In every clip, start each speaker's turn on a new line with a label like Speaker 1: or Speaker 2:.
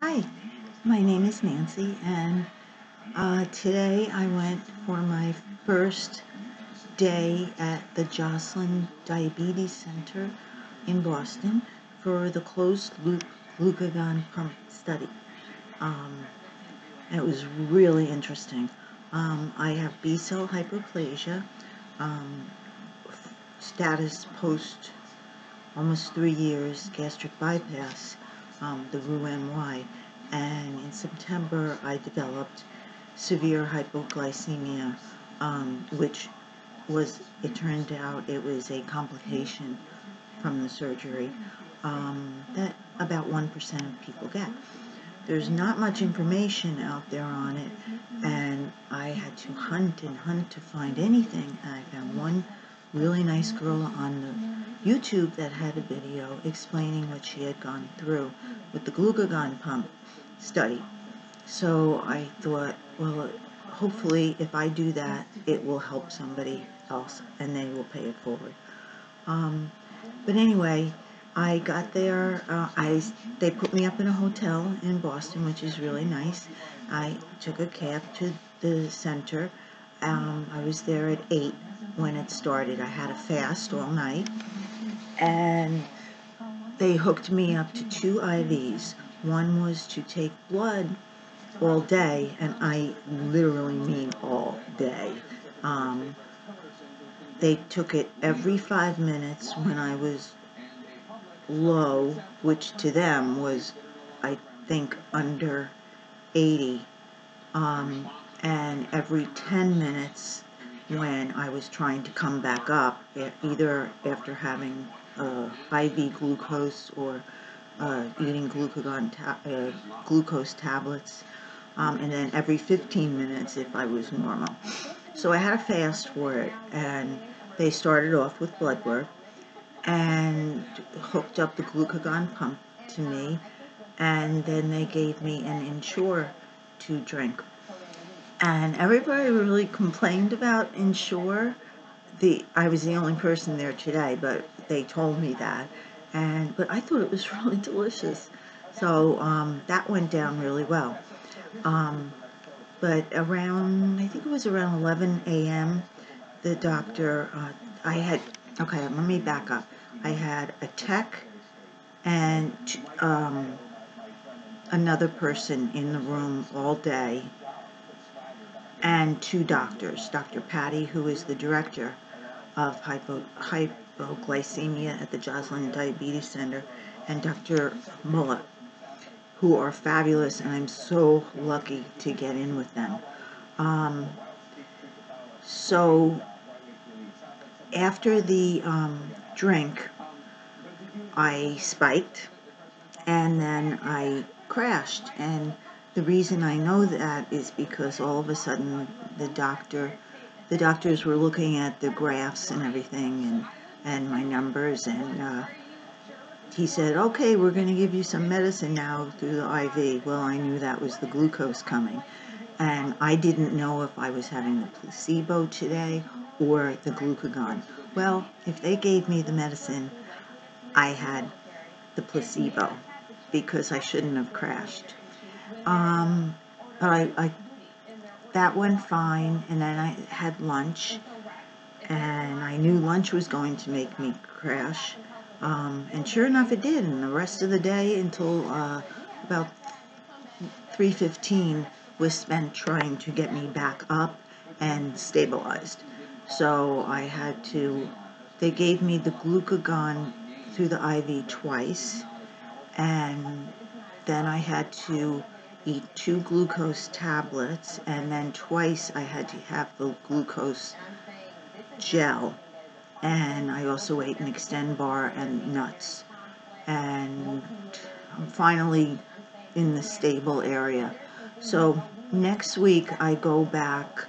Speaker 1: Hi, my name is Nancy, and today I went for my first day at the Joslin Diabetes Center in Boston for the closed loop glucagon pump study. Um, it was really interesting. I have B-cell hyperplasia, um, status post almost 3 years gastric bypass, the Roux-en-Y, and in September I developed severe hypoglycemia, which it turned out it was a complication from the surgery that about 1% of people get. There's not much information out there on it, and I had to hunt and hunt to find anything, and I found one really nice girl on the YouTube that had a video explaining what she had gone through with the glucagon pump study. So I thought, well, hopefully if I do that, it will help somebody else and they will pay it forward. But anyway, I got there. They put me up in a hotel in Boston, which is really nice. I took a cab to the center. I was there at 8 when it started. I had a fast all night, and they hooked me up to 2 IVs. One was to take blood all day, and I literally mean all day. They took it every 5 minutes when I was low, which to them was, I think, under 80, and every 10 minutes when I was trying to come back up, either after having IV glucose or eating glucose tablets, and then every 15 minutes if I was normal. So I had a fast for it, and they started off with blood work and hooked up the glucagon pump to me, and then they gave me an Ensure to drink. And everybody really complained about Ensure. I was the only person there today, but they told me that. But I thought it was really delicious. So that went down really well. But I think it was around 11 a.m., the doctor, okay, let me back up. I had a tech and another person in the room all day, and 2 doctors, Dr. Patty, who is the director of hypoglycemia at the Joslin Diabetes Center, and Dr. Mullet, who are fabulous, and I'm so lucky to get in with them. So after the drink, I spiked, and then I crashed. And the reason I know that is because all of a sudden the doctors were looking at the graphs and everything, and my numbers, and he said, okay, we're going to give you some medicine now through the IV. Well, I knew that was the glucose coming, and I didn't know if I was having the placebo today or the glucagon. Well, if they gave me the medicine, I had the placebo because I shouldn't have crashed. But that went fine, and then I had lunch, and I knew lunch was going to make me crash, and sure enough it did, and the rest of the day until about 3:15 was spent trying to get me back up and stabilized. So they gave me the glucagon through the IV twice, and then I had to eat 2 glucose tablets, and then twice I had to have the glucose gel, and I also ate an Extend bar and nuts, and I'm finally in the stable area. So next week I go back.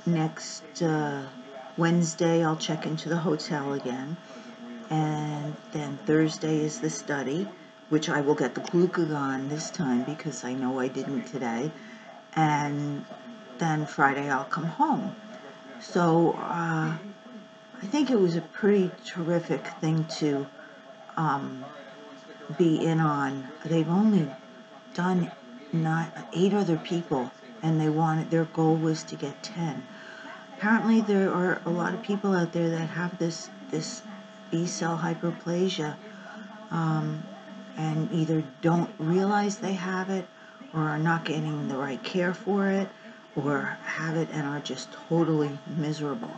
Speaker 1: Next Wednesday I'll check into the hotel again, and then Thursday is the study, which I will get the glucagon this time because I know I didn't today, and then Friday I'll come home. So I think it was a pretty terrific thing to be in on. They've only done 8 other people, and their goal was to get 10. Apparently there are a lot of people out there that have this B-cell hyperplasia, and either don't realize they have it, or are not getting the right care for it, or have it and are just totally miserable,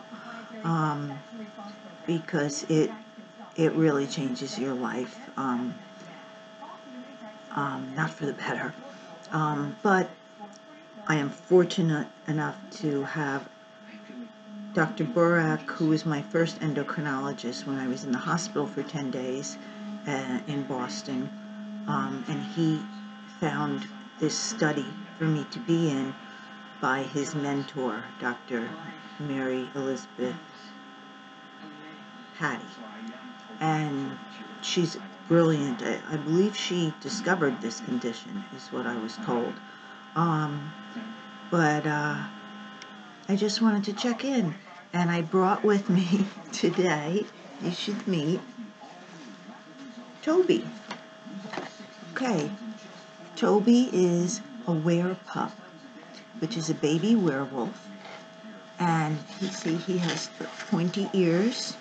Speaker 1: because it really changes your life, not for the better. But I am fortunate enough to have Dr. Burak, who was my first endocrinologist when I was in the hospital for 10 days in Boston, and he found this study for me to be in by his mentor, Dr. Mary Elizabeth Hattie. And she's brilliant. I believe she discovered this condition, is what I was told. But I just wanted to check in, and I brought with me today, you should meet Toby. Okay, Toby is a werepup, which is a baby werewolf, and you see he has pointy ears.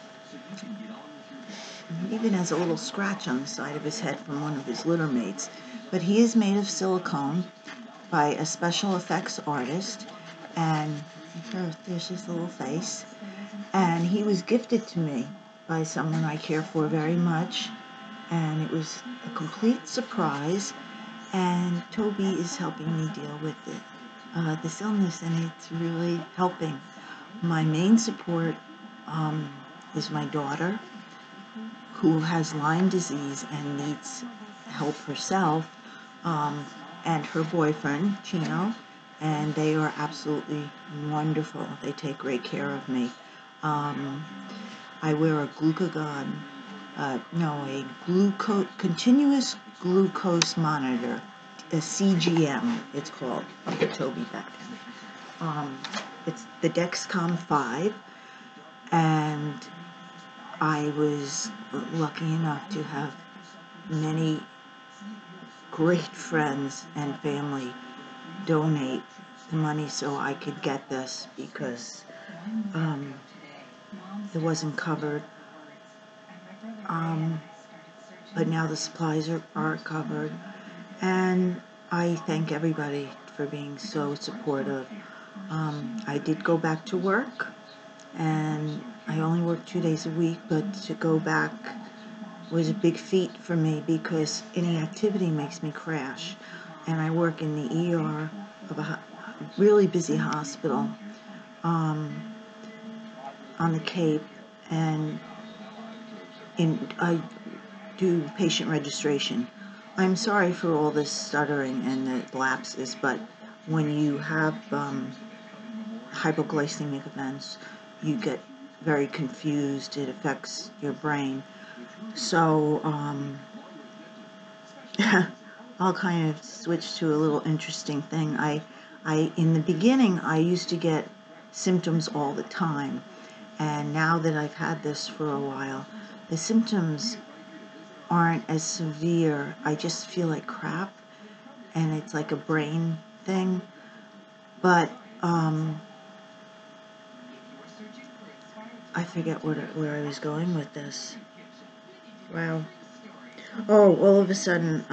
Speaker 1: He even has a little scratch on the side of his head from one of his litter mates. But he is made of silicone by a special effects artist, and there's his little face. And he was gifted to me by someone I care for very much, and it was a complete surprise. And Toby is helping me deal with this illness, and it's really helping. My main support is my daughter, who has Lyme disease and needs help herself, and her boyfriend, Chino, and they are absolutely wonderful. They take great care of me. I wear a Glucagon, continuous glucose monitor, a CGM, it's called, for Toby back then. It's the Dexcom 5, and I was lucky enough to have many great friends and family donate the money so I could get this, because it wasn't covered. But now the supplies are covered, and I thank everybody for being so supportive. I did go back to work, and I only work 2 days a week, but to go back was a big feat for me, because any activity makes me crash. And I work in the ER of a really busy hospital on the Cape, and I do patient registration. I'm sorry for all this stuttering and the lapses, but when you have hypoglycemic events, you get very confused. It affects your brain. So I'll kind of switch to a little interesting thing. In the beginning, I used to get symptoms all the time, and now that I've had this for a while, the symptoms aren't as severe. I just feel like crap, and it's like a brain thing. But I forget where I was going with this. Wow. Oh, all of a sudden,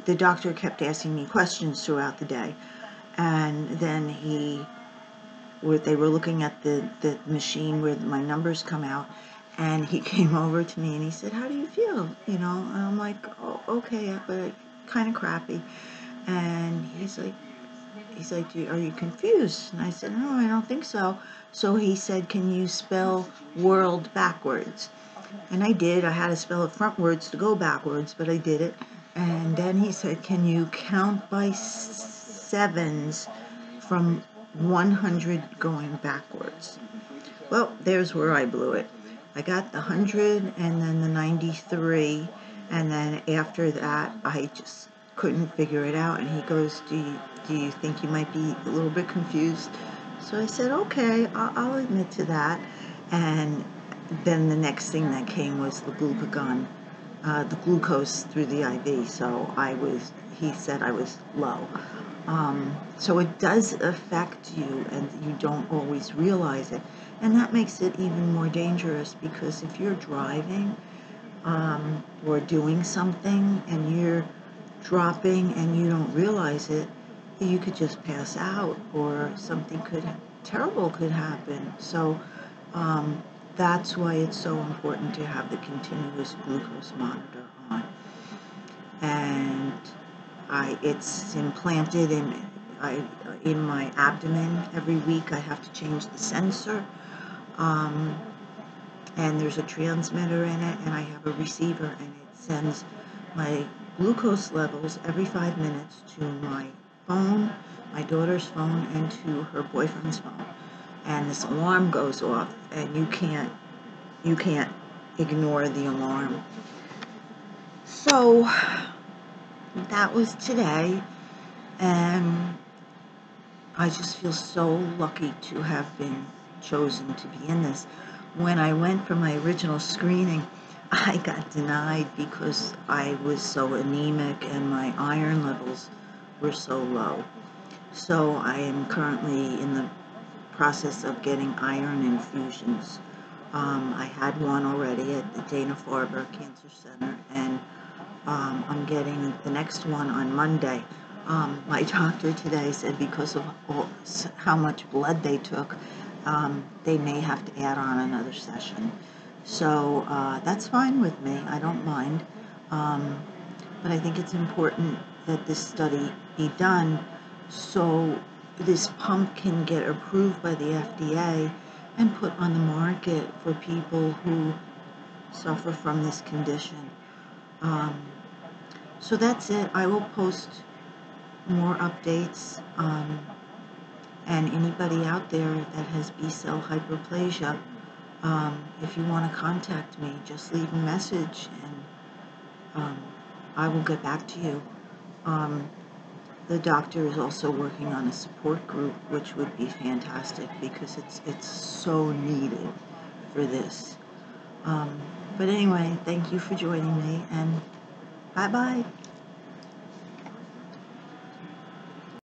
Speaker 1: the doctor kept asking me questions throughout the day, and then they were looking at the machine where my numbers come out, and he came over to me and he said, "How do you feel?" And I'm like, "Oh, okay, but kind of crappy." And he's like, "Are you confused?" And I said, "No, I don't think so." So he said, "Can you spell world backwards?" And I did. I had to spell it frontwards to go backwards, but I did it. And then he said, "Can you count by sevens from 100 going backwards?" Well, there's where I blew it. I got the 100 and then the 93, and then after that, I just couldn't figure it out. And he goes, do you think you might be a little bit confused?" So I said, "Okay, I'll admit to that." And then the next thing that came was the Glucagon the glucose through the IV, so he said I was low. So it does affect you, and you don't always realize it. And that makes it even more dangerous, because if you're driving or doing something and you're dropping and you don't realize it, you could just pass out, or something terrible could happen. So that's why it's so important to have the continuous glucose monitor on. And it's implanted in my abdomen. Every week I have to change the sensor, and there's a transmitter in it, and I have a receiver, and it sends my glucose levels every 5 minutes to my phone, my daughter's phone, and to her boyfriend's phone. And this alarm goes off, and you can't ignore the alarm. So that was today, and I just feel so lucky to have been chosen to be in this. When I went for my original screening, I got denied because I was so anemic and my iron levels were so low. So I am currently in the process of getting iron infusions. I had one already at the Dana-Farber Cancer Center, and I'm getting the next one on Monday. My doctor today said because of how much blood they took, they may have to add on another session. So that's fine with me. I don't mind. But I think it's important that this study be done so this pump can get approved by the FDA and put on the market for people who suffer from this condition. So that's it. I will post more updates, and anybody out there that has B-cell hyperplasia, if you want to contact me, just leave a message, and I will get back to you. The doctor is also working on a support group, which would be fantastic, because it's so needed for this. But anyway, thank you for joining me, and bye-bye.